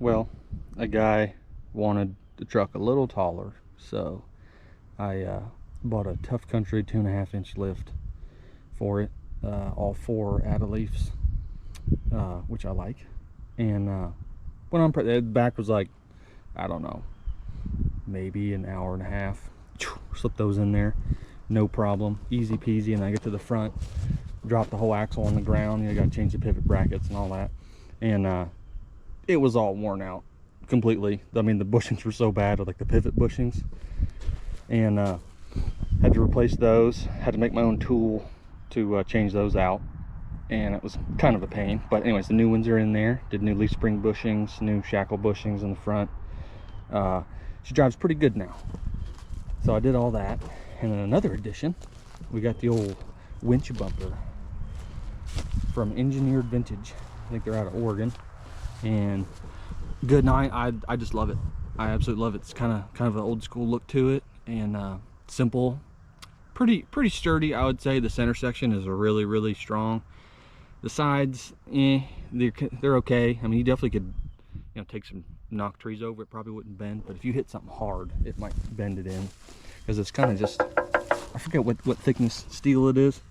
Well, a guy wanted the truck a little taller, so I bought a Tuff Country 2.5-inch lift for it, all 4 Adeleafs, which I like. And when I'm the back was like, I don't know, maybe an hour and a half. Slip those in there, no problem, easy peasy. And I get to the front, drop the whole axle on the ground. You got to change the pivot brackets and all that, and it was all worn out completely. I mean, the bushings were so bad, like the pivot bushings, and had to replace those. Had to make my own tool to change those out, and it was kind of a pain. But anyways, the new ones are in there. Did new leaf spring bushings, new shackle bushings in the front. She drives pretty good now, so I did all that. And then another addition, we got the old winch bumper from Engineered Vintage. I think they're out of Oregon, and good night. I just love it. I absolutely love it. It's kind of an old school look to it, and simple, pretty sturdy, I would say. The center section is really strong. The sides, they're okay. I mean, you definitely could, you know, take some knock trees over it, probably wouldn't bend, but if you hit something hard, it might bend it in, because it's kind of just, I forget what thickness steel it is,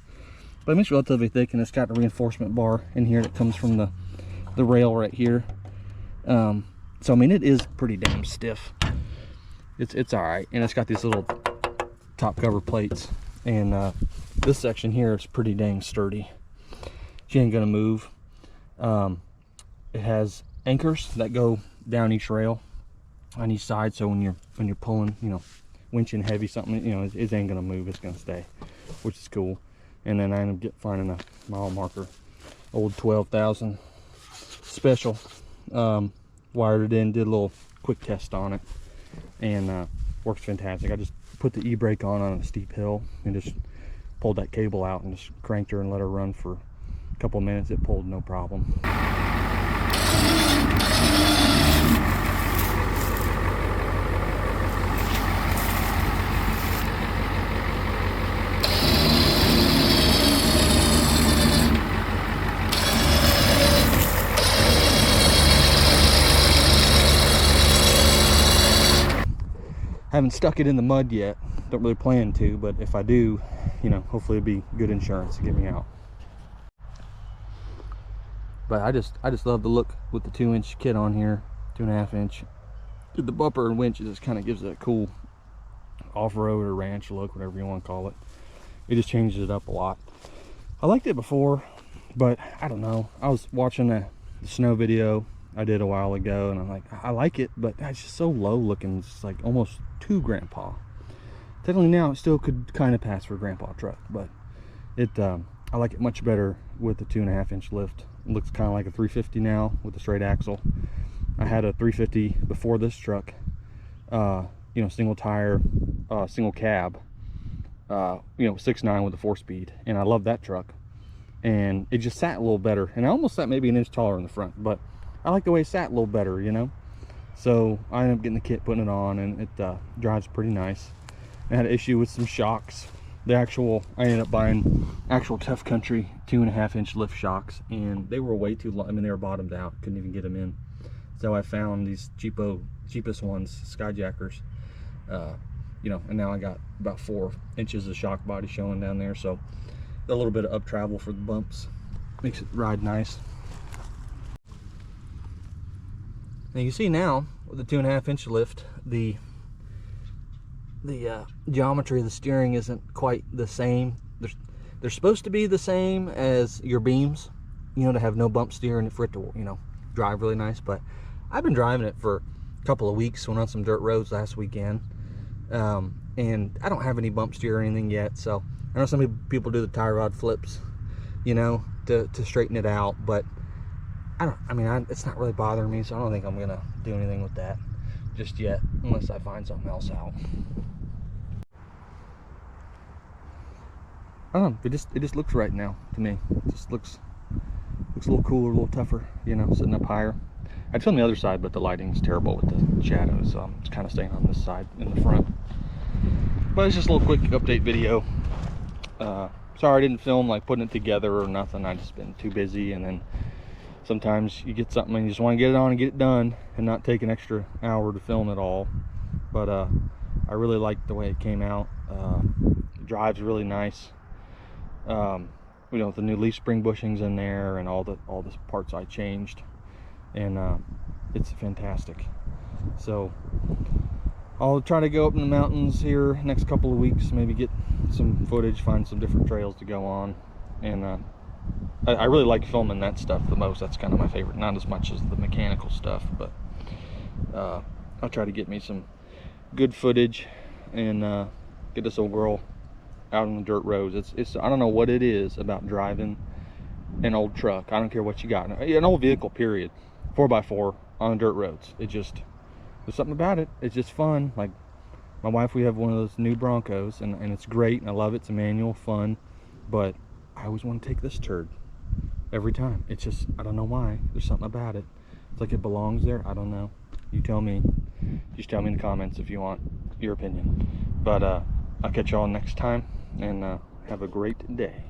but it's relatively thick, and it's got a reinforcement bar in here that comes from the rail right here. So I mean, it is pretty damn stiff. It's all right, and it's got these little top cover plates, and this section here is pretty dang sturdy. She ain't gonna move. It has anchors that go down each rail on each side, so when you're pulling, you know, winching heavy something, you know, it ain't gonna move. It's gonna stay, which is cool. And then I ended up finding a mile marker, old 12,000 special. Wired it in, did a little quick test on it, and works fantastic. I just put the e-brake on a steep hill and just pulled that cable out and just cranked her and let her run for a couple of minutes. It pulled no problem. Haven't stuck it in the mud yet, don't really plan to, but if I do, you know, hopefully it'll be good insurance to get me out. But I just love the look with the 2-inch kit on here, 2.5-inch. The bumper and winch just kind of gives it a cool off-road or ranch look, whatever you want to call it. It just changes it up a lot. I liked it before, but I don't know. I was watching the snow video I did a while ago, and I'm like, I like it, but it's just so low looking. It's like almost too grandpa. Technically now it still could kind of pass for a grandpa truck, but I like it much better with the 2.5-inch lift. It looks kind of like a 350 now with a straight axle. I had a 350 before this truck, you know, single tire, single cab, you know, 6.9 with a 4-speed, and I love that truck, and it just sat a little better, and I almost sat maybe an inch taller in the front, but I like the way it sat a little better, you know. So I ended up getting the kit, putting it on, and it drives pretty nice. I had an issue with some shocks. I ended up buying actual Tuff Country 2.5-inch lift shocks, and they were way too long. I mean, they were bottomed out, couldn't even get them in. So I found these cheapest ones, Skyjackers, you know, and now I got about 4 inches of shock body showing down there, so a little bit of up travel for the bumps makes it ride nice. Now you see now with the 2.5-inch lift, the geometry of the steering isn't quite the same. They're supposed to be the same as your beams, you know, to have no bump steering, for it to, you know, drive really nice. But I've been driving it for a couple of weeks, went on some dirt roads last weekend, and I don't have any bump steer or anything yet. So I know some people do the tie rod flips, you know, to straighten it out, but it's not really bothering me, so I don't think I'm gonna do anything with that just yet, unless I find something else out. I don't know, it just looks right now to me. It just looks a little cooler, a little tougher, you know, sitting up higher. I'd film the other side, but the lighting's terrible with the shadows, so I'm just kind of staying on this side in the front. But it's just a little quick update video. Sorry I didn't film like putting it together or nothing. I just been too busy, and then sometimes you get something and you just want to get it on and get it done and not take an extra hour to film it all. But I really liked the way it came out. It drives really nice. You know, with the new leaf spring bushings in there and all the parts I changed, and it's fantastic. So I'll try to go up in the mountains here next couple of weeks, maybe get some footage, find some different trails to go on, and I really like filming that stuff the most. That's kind of my favorite, not as much as the mechanical stuff, but I'll try to get me some good footage and get this old girl out on the dirt roads. It's I don't know what it is about driving an old truck. I don't care what you got, an old vehicle, period, 4x4 on dirt roads. It just, there's something about it. It's just fun. Like my wife, we have one of those new Broncos, and it's great, and I love it. It's a manual, fun, but I always want to take this turd every time. It's just, I don't know why. There's something about it. It's like it belongs there. I don't know. You tell me. Just tell me in the comments if you want your opinion. But I'll catch y'all next time, and have a great day.